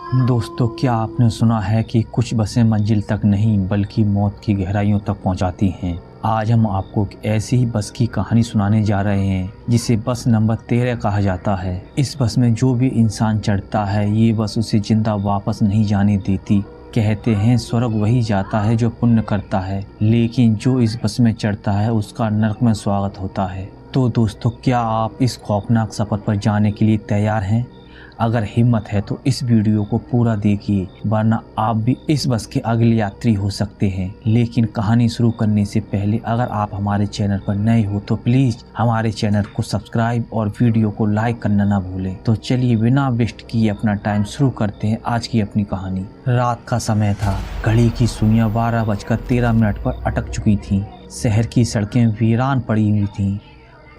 दोस्तों, क्या आपने सुना है कि कुछ बसें मंजिल तक नहीं बल्कि मौत की गहराइयों तक पहुंचाती हैं। आज हम आपको ऐसी ही बस की कहानी सुनाने जा रहे हैं जिसे बस नंबर 13 कहा जाता है। इस बस में जो भी इंसान चढ़ता है ये बस उसे जिंदा वापस नहीं जाने देती। कहते हैं स्वर्ग वही जाता है जो पुण्य करता है, लेकिन जो इस बस में चढ़ता है उसका नरक में स्वागत होता है। तो दोस्तों, क्या आप इस खौफनाक सफ़र पर जाने के लिए तैयार हैं? अगर हिम्मत है तो इस वीडियो को पूरा देखिए, वरना आप भी इस बस के अगले यात्री हो सकते हैं। लेकिन कहानी शुरू करने से पहले अगर आप हमारे चैनल पर नए हो तो प्लीज हमारे चैनल को सब्सक्राइब और वीडियो को लाइक करना ना भूलें। तो चलिए बिना वेस्ट किए अपना टाइम शुरू करते हैं आज की अपनी कहानी। रात का समय था। घड़ी की सुइयां 12:13 पर अटक चुकी थी। शहर की सड़कें वीरान पड़ी हुई थी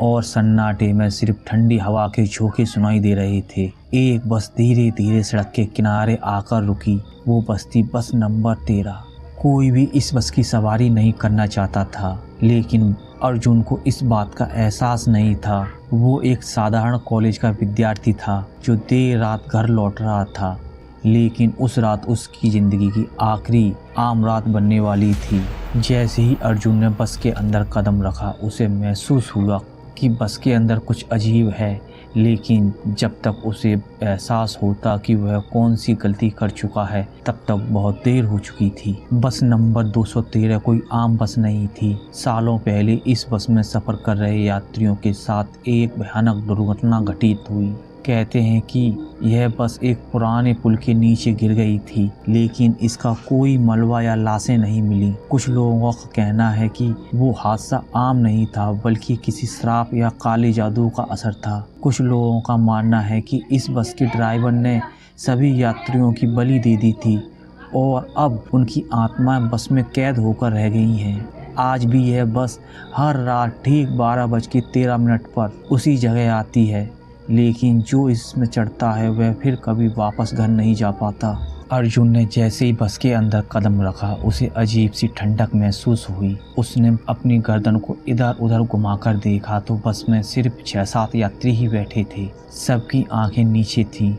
और सन्नाटे में सिर्फ ठंडी हवा के झोंके सुनाई दे रहे थे। एक बस धीरे धीरे सड़क के किनारे आकर रुकी। वो बस थी बस नंबर 13। कोई भी इस बस की सवारी नहीं करना चाहता था, लेकिन अर्जुन को इस बात का एहसास नहीं था। वो एक साधारण कॉलेज का विद्यार्थी था जो देर रात घर लौट रहा था, लेकिन उस रात उसकी ज़िंदगी की आखिरी आम रात बनने वाली थी। जैसे ही अर्जुन ने बस के अंदर कदम रखा उसे महसूस हुआ कि बस के अंदर कुछ अजीब है, लेकिन जब तक उसे एहसास होता कि वह कौन सी गलती कर चुका है तब तक बहुत देर हो चुकी थी। बस नंबर 213 कोई आम बस नहीं थी। सालों पहले इस बस में सफ़र कर रहे यात्रियों के साथ एक भयानक दुर्घटना घटित हुई। कहते हैं कि यह बस एक पुराने पुल के नीचे गिर गई थी, लेकिन इसका कोई मलबा या लाशें नहीं मिली। कुछ लोगों का कहना है कि वो हादसा आम नहीं था बल्कि किसी श्राप या काले जादू का असर था। कुछ लोगों का मानना है कि इस बस के ड्राइवर ने सभी यात्रियों की बलि दे दी थी और अब उनकी आत्माएं बस में कैद होकर रह गई हैं। आज भी यह बस हर रात ठीक 12:13 पर उसी जगह आती है, लेकिन जो इसमें चढ़ता है वह फिर कभी वापस घर नहीं जा पाता। अर्जुन ने जैसे ही बस के अंदर कदम रखा उसे अजीब सी ठंडक महसूस हुई। उसने अपनी गर्दन को इधर उधर घुमाकर देखा तो बस में सिर्फ 6-7 यात्री ही बैठे थे। सबकी आंखें नीचे थीं।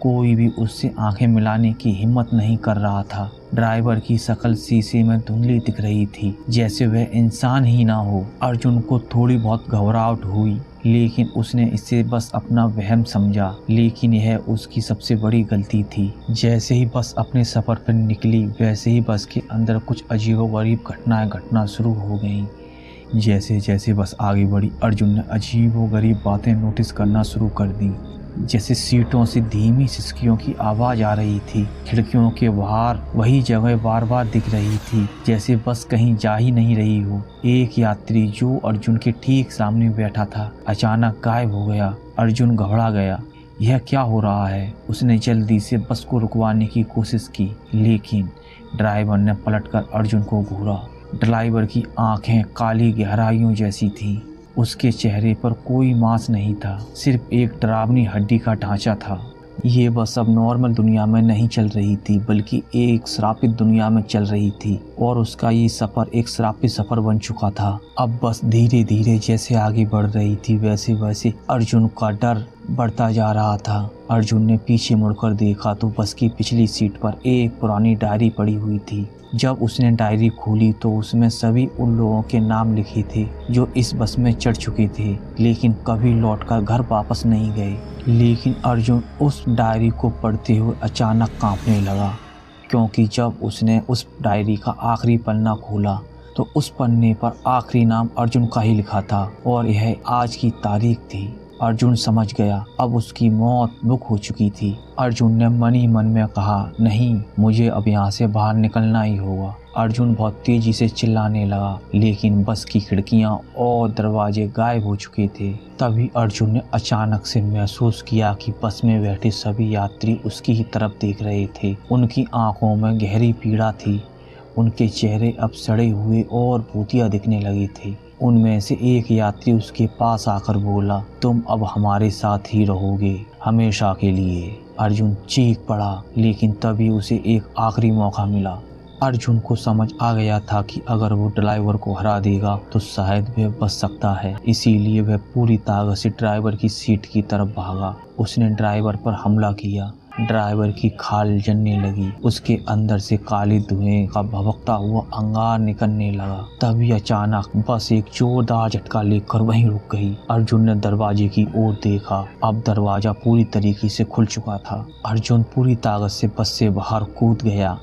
कोई भी उससे आंखें मिलाने की हिम्मत नहीं कर रहा था। ड्राइवर की शक्ल शीशे में धुंधली दिख रही थी, जैसे वह इंसान ही ना हो। अर्जुन को थोड़ी बहुत घबराहट हुई, लेकिन उसने इसे बस अपना वहम समझा। लेकिन यह उसकी सबसे बड़ी गलती थी। जैसे ही बस अपने सफ़र पर निकली वैसे ही बस के अंदर कुछ अजीबोगरीब घटनाएं घटना शुरू हो गईं। जैसे जैसे बस आगे बढ़ी अर्जुन ने अजीबोगरीब बातें नोटिस करना शुरू कर दी। जैसे सीटों से धीमी सिसकियों की आवाज़ आ रही थी। खिड़कियों के बाहर वही जगह बार बार दिख रही थी, जैसे बस कहीं जा ही नहीं रही हो। एक यात्री जो अर्जुन के ठीक सामने बैठा था अचानक गायब हो गया। अर्जुन घबरा गया। यह क्या हो रहा है? उसने जल्दी से बस को रुकवाने की कोशिश की, लेकिन ड्राइवर ने पलटकर अर्जुन को घूरा। ड्राइवर की आंखें काली गहराइयों जैसी थीं। उसके चेहरे पर कोई मांस नहीं था, सिर्फ एक डरावनी हड्डी का ढांचा था। ये बस अब नॉर्मल दुनिया में नहीं चल रही थी बल्कि एक श्रापित दुनिया में चल रही थी, और उसका ये सफ़र एक श्रापित सफ़र बन चुका था। अब बस धीरे धीरे जैसे आगे बढ़ रही थी वैसे वैसे अर्जुन का डर बढ़ता जा रहा था। अर्जुन ने पीछे मुड़कर देखा तो बस की पिछली सीट पर एक पुरानी डायरी पड़ी हुई थी। जब उसने डायरी खोली तो उसमें सभी उन लोगों के नाम लिखे थे जो इस बस में चढ़ चुके थे, लेकिन कभी लौटकर घर वापस नहीं गए। लेकिन अर्जुन उस डायरी को पढ़ते हुए अचानक कांपने लगा, क्योंकि जब उसने उस डायरी का आखिरी पन्ना खोला तो उस पन्ने पर आखिरी नाम अर्जुन का ही लिखा था और यह आज की तारीख थी। अर्जुन समझ गया अब उसकी मौत बुक हो चुकी थी। अर्जुन ने मन ही मन में कहा, नहीं, मुझे अब यहाँ से बाहर निकलना ही होगा। अर्जुन बहुत तेजी से चिल्लाने लगा, लेकिन बस की खिड़कियाँ और दरवाजे गायब हो चुके थे। तभी अर्जुन ने अचानक से महसूस किया कि बस में बैठे सभी यात्री उसकी ही तरफ देख रहे थे। उनकी आंखों में गहरी पीड़ा थी। उनके चेहरे अब सड़े हुए और भूतिया दिखने लगे थे। उनमें से एक यात्री उसके पास आकर बोला, तुम अब हमारे साथ ही रहोगे हमेशा के लिए। अर्जुन चीख पड़ा, लेकिन तभी उसे एक आखिरी मौका मिला। अर्जुन को समझ आ गया था कि अगर वो ड्राइवर को हरा देगा तो शायद वह बच सकता है। इसीलिए वह पूरी ताकत से ड्राइवर की सीट की तरफ भागा। उसने ड्राइवर पर हमला किया, ड्राइवर की खाल जलने लगी। उसके अंदर से काले धुएं का भभकता हुआ अंगार निकलने लगा। तभी अचानक बस एक जोरदार झटका लेकर वहीं रुक गई। अर्जुन ने दरवाजे की ओर देखा। अब दरवाजा पूरी तरीके से खुल चुका था। अर्जुन पूरी ताकत से बस से बाहर कूद गया,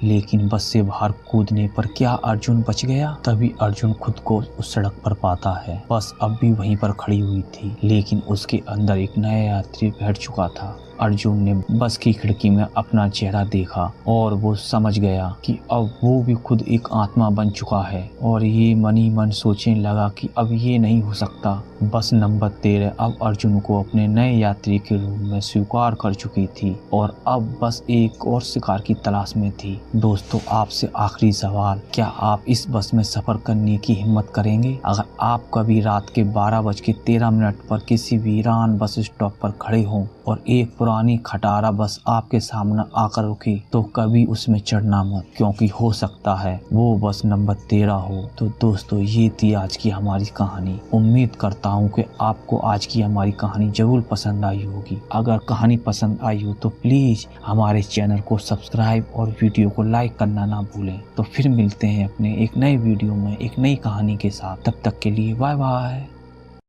लेकिन बस से बाहर कूदने पर क्या अर्जुन बच गया? तभी अर्जुन खुद को उस सड़क पर पाता है। बस अब भी वहीं पर खड़ी हुई थी, लेकिन उसके अंदर एक नया यात्री बैठ चुका था। अर्जुन ने बस की खिड़की में अपना चेहरा देखा और वो समझ गया कि अब वो भी खुद एक आत्मा बन चुका है। और ये मन ही मन सोचने लगा कि अब ये नहीं हो सकता। बस नंबर 13 अब अर्जुन को अपने नए यात्री के रूप में स्वीकार कर चुकी थी और अब बस एक और शिकार की तलाश में थी। दोस्तों, आपसे आखिरी सवाल, क्या आप इस बस में सफर करने की हिम्मत करेंगे? अगर आप कभी रात के 12:13 पर किसी वीरान बस स्टॉप पर खड़े हों और एक पुरानी खटारा बस आपके सामने आकर रुके, तो कभी उसमें चढ़ना मत, क्योंकि हो सकता है वो बस नंबर 13 हो। तो दोस्तों, ये थी आज की हमारी कहानी। उम्मीद करता हूँ कि आपको आज की हमारी कहानी जरूर पसंद आई होगी। अगर कहानी पसंद आई हो तो प्लीज हमारे चैनल को सब्सक्राइब और वीडियो को लाइक करना ना भूलें। तो फिर मिलते हैं अपने एक नए वीडियो में एक नई कहानी के साथ। तब तक के लिए बाय बाय।